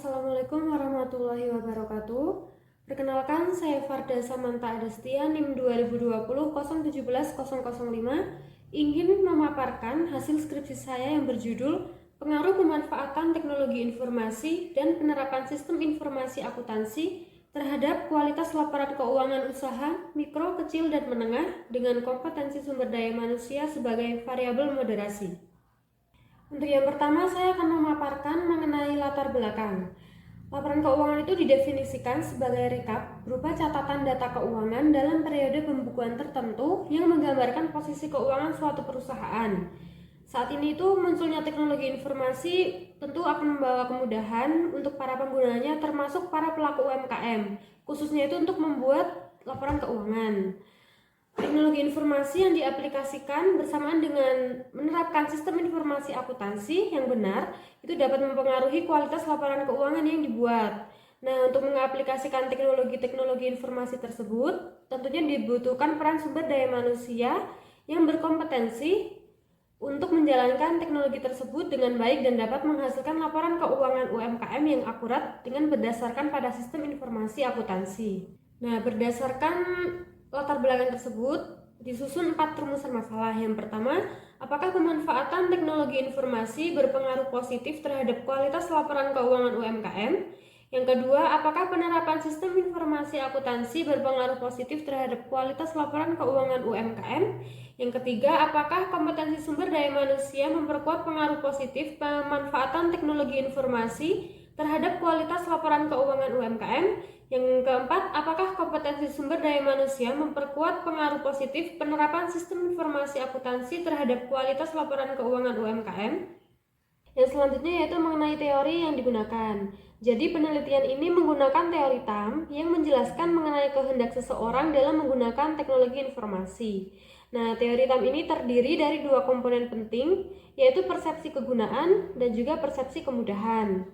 Assalamualaikum warahmatullahi wabarakatuh. Perkenalkan, saya Farda Samanta Adestia, NIM 2020 017005, ingin memaparkan hasil skripsi saya yang berjudul Pengaruh Pemanfaatan Teknologi Informasi dan Penerapan Sistem Informasi Akuntansi terhadap Kualitas Laporan Keuangan Usaha Mikro, Kecil, dan Menengah dengan Kompetensi Sumber Daya Manusia sebagai variabel moderasi. Untuk yang pertama, saya akan memaparkan mengenai latar belakang. Laporan keuangan itu didefinisikan sebagai rekap berupa catatan data keuangan dalam periode pembukuan tertentu yang menggambarkan posisi keuangan suatu perusahaan. Saat ini itu munculnya teknologi informasi tentu akan membawa kemudahan untuk para penggunanya, termasuk para pelaku UMKM, khususnya itu untuk membuat laporan keuangan. Teknologi informasi yang diaplikasikan bersamaan dengan menerapkan sistem informasi akuntansi yang benar itu dapat mempengaruhi kualitas laporan keuangan yang dibuat. Nah, untuk mengaplikasikan teknologi-teknologi informasi tersebut, tentunya dibutuhkan peran sumber daya manusia yang berkompetensi untuk menjalankan teknologi tersebut dengan baik dan dapat menghasilkan laporan keuangan UMKM yang akurat dengan berdasarkan pada sistem informasi akuntansi. Nah, berdasarkan latar belakang tersebut disusun 4 rumusan masalah. Yang pertama, apakah pemanfaatan teknologi informasi berpengaruh positif terhadap kualitas laporan keuangan UMKM? Yang kedua, apakah penerapan sistem informasi akuntansi berpengaruh positif terhadap kualitas laporan keuangan UMKM? Yang ketiga, apakah kompetensi sumber daya manusia memperkuat pengaruh positif pemanfaatan teknologi informasi terhadap kualitas laporan keuangan UMKM? Yang keempat, apakah kompetensi sumber daya manusia memperkuat pengaruh positif penerapan sistem informasi akuntansi terhadap kualitas laporan keuangan UMKM? Yang selanjutnya yaitu mengenai teori yang digunakan. Jadi penelitian ini menggunakan teori TAM yang menjelaskan mengenai kehendak seseorang dalam menggunakan teknologi informasi. Nah, teori TAM ini terdiri dari 2 komponen penting, yaitu persepsi kegunaan dan juga persepsi kemudahan.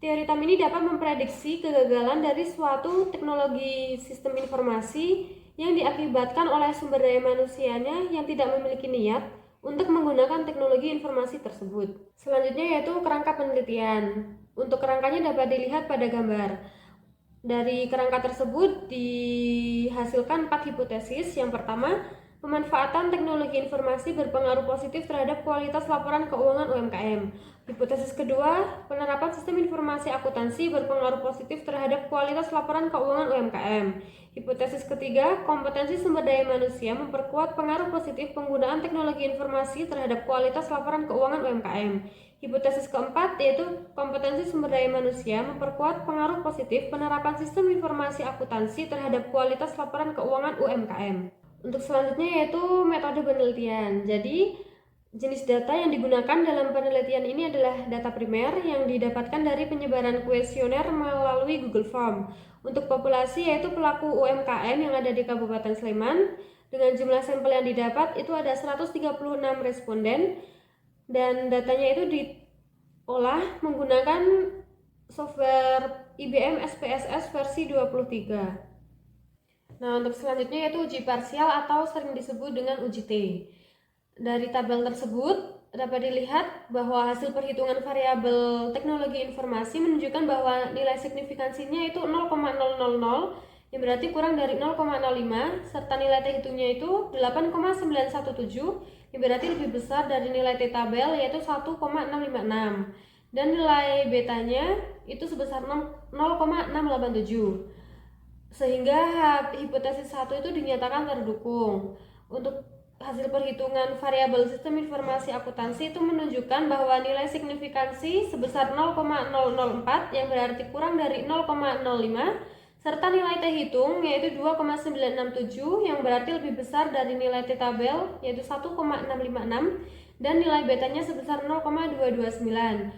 Teori TAM ini dapat memprediksi kegagalan dari suatu teknologi sistem informasi yang diakibatkan oleh sumber daya manusianya yang tidak memiliki niat untuk menggunakan teknologi informasi tersebut. Selanjutnya yaitu kerangka penelitian. Untuk kerangkanya dapat dilihat pada gambar. Dari kerangka tersebut dihasilkan 4 hipotesis. Yang pertama, pemanfaatan teknologi informasi berpengaruh positif terhadap kualitas laporan keuangan UMKM. Hipotesis kedua, penerapan sistem informasi akuntansi berpengaruh positif terhadap kualitas laporan keuangan UMKM. Hipotesis ketiga, kompetensi sumber daya manusia memperkuat pengaruh positif penggunaan teknologi informasi terhadap kualitas laporan keuangan UMKM. Hipotesis keempat yaitu kompetensi sumber daya manusia memperkuat pengaruh positif penerapan sistem informasi akuntansi terhadap kualitas laporan keuangan UMKM. Untuk selanjutnya yaitu metode penelitian. Jadi, jenis data yang digunakan dalam penelitian ini adalah data primer yang didapatkan dari penyebaran kuesioner melalui Google Form. Untuk populasi yaitu pelaku UMKM yang ada di Kabupaten Sleman, dengan jumlah sampel yang didapat itu ada 136 responden dan datanya itu diolah menggunakan software IBM SPSS versi 23. Nah, untuk selanjutnya yaitu uji parsial atau sering disebut dengan uji T. Dari tabel tersebut dapat dilihat bahwa hasil perhitungan variabel teknologi informasi menunjukkan bahwa nilai signifikansinya itu 0,000 yang berarti kurang dari 0,05 serta nilai T hitungnya itu 8,917 yang berarti lebih besar dari nilai T tabel yaitu 1,656 dan nilai betanya itu sebesar 0,687. Sehingga hipotesis 1 itu dinyatakan terdukung. Untuk hasil perhitungan variabel sistem informasi akuntansi itu menunjukkan bahwa nilai signifikansi sebesar 0,004 yang berarti kurang dari 0,05 serta nilai T hitung yaitu 2,967 yang berarti lebih besar dari nilai T tabel yaitu 1,656 dan nilai betanya sebesar 0,229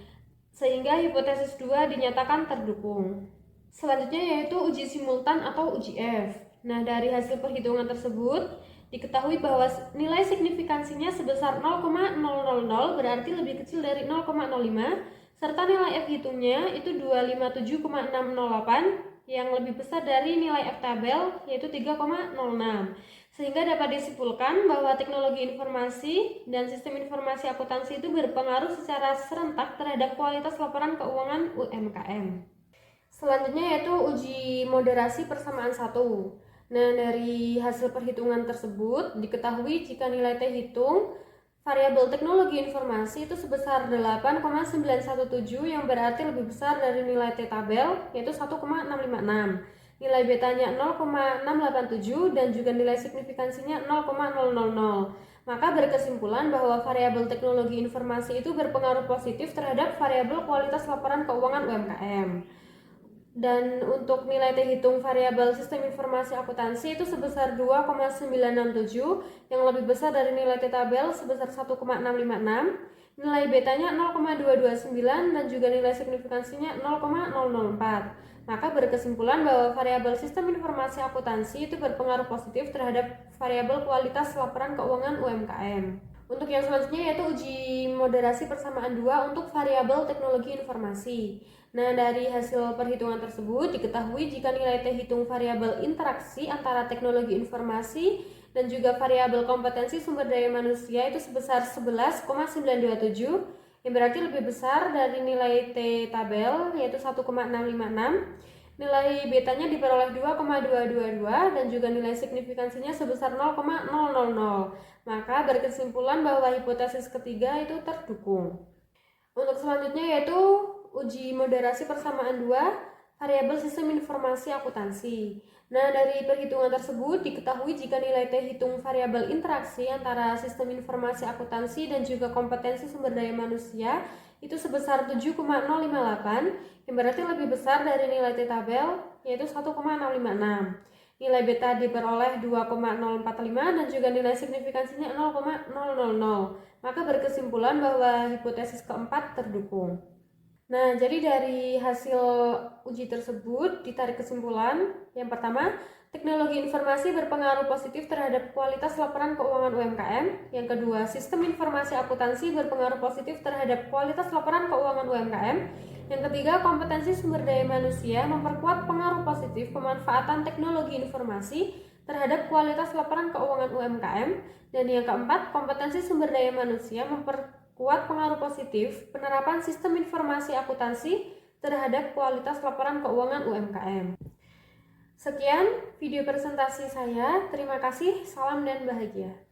sehingga hipotesis 2 dinyatakan terdukung. Selanjutnya yaitu uji simultan atau uji F. Nah, dari hasil perhitungan tersebut diketahui bahwa nilai signifikansinya sebesar 0,000 berarti lebih kecil dari 0,05 serta nilai F hitungnya itu 257,608 yang lebih besar dari nilai F-tabel, yaitu 3,06. Sehingga dapat disimpulkan bahwa teknologi informasi dan sistem informasi akuntansi itu berpengaruh secara serentak terhadap kualitas laporan keuangan UMKM. Selanjutnya yaitu uji moderasi persamaan 1. Nah, dari hasil perhitungan tersebut diketahui jika nilai T hitung variabel teknologi informasi itu sebesar 8,917 yang berarti lebih besar dari nilai T tabel yaitu 1,656. Nilai betanya 0,687 dan juga nilai signifikansinya 0,000. Maka berkesimpulan bahwa variabel teknologi informasi itu berpengaruh positif terhadap variabel kualitas laporan keuangan UMKM. Dan untuk nilai T hitung variabel sistem informasi akuntansi itu sebesar 2,967 yang lebih besar dari nilai T tabel sebesar 1,656. Nilai betanya 0,229 dan juga nilai signifikansinya 0,004. Maka berkesimpulan bahwa variabel sistem informasi akuntansi itu berpengaruh positif terhadap variabel kualitas laporan keuangan UMKM. Untuk yang selanjutnya yaitu uji moderasi persamaan 2 untuk variabel teknologi informasi. Nah, dari hasil perhitungan tersebut diketahui jika nilai T hitung variabel interaksi antara teknologi informasi dan juga variabel kompetensi sumber daya manusia itu sebesar 11,927 yang berarti lebih besar dari nilai T tabel yaitu 1,656. Nilai betanya diperoleh 2,222 dan juga nilai signifikansinya sebesar 0,000. Maka berkesimpulan bahwa hipotesis ketiga itu terdukung. Untuk selanjutnya yaitu uji moderasi persamaan 2 variabel sistem informasi akuntansi. Nah, dari perhitungan tersebut diketahui jika nilai T hitung variabel interaksi antara sistem informasi akuntansi dan juga kompetensi sumber daya manusia itu sebesar 7,058 yang berarti lebih besar dari nilai T tabel yaitu 1,656. Nilai beta diperoleh 2,045 dan juga nilai signifikansinya 0,000. Maka berkesimpulan bahwa hipotesis keempat terdukung. Nah, jadi dari hasil uji tersebut ditarik kesimpulan. Yang pertama, teknologi informasi berpengaruh positif terhadap kualitas laporan keuangan UMKM. Yang kedua, sistem informasi akuntansi berpengaruh positif terhadap kualitas laporan keuangan UMKM. Yang ketiga, kompetensi sumber daya manusia memperkuat pengaruh positif pemanfaatan teknologi informasi terhadap kualitas laporan keuangan UMKM. Dan yang keempat, kompetensi sumber daya manusia memperkuat pengaruh positif penerapan sistem informasi akuntansi terhadap kualitas laporan keuangan UMKM. Sekian video presentasi saya. Terima kasih. Salam dan bahagia.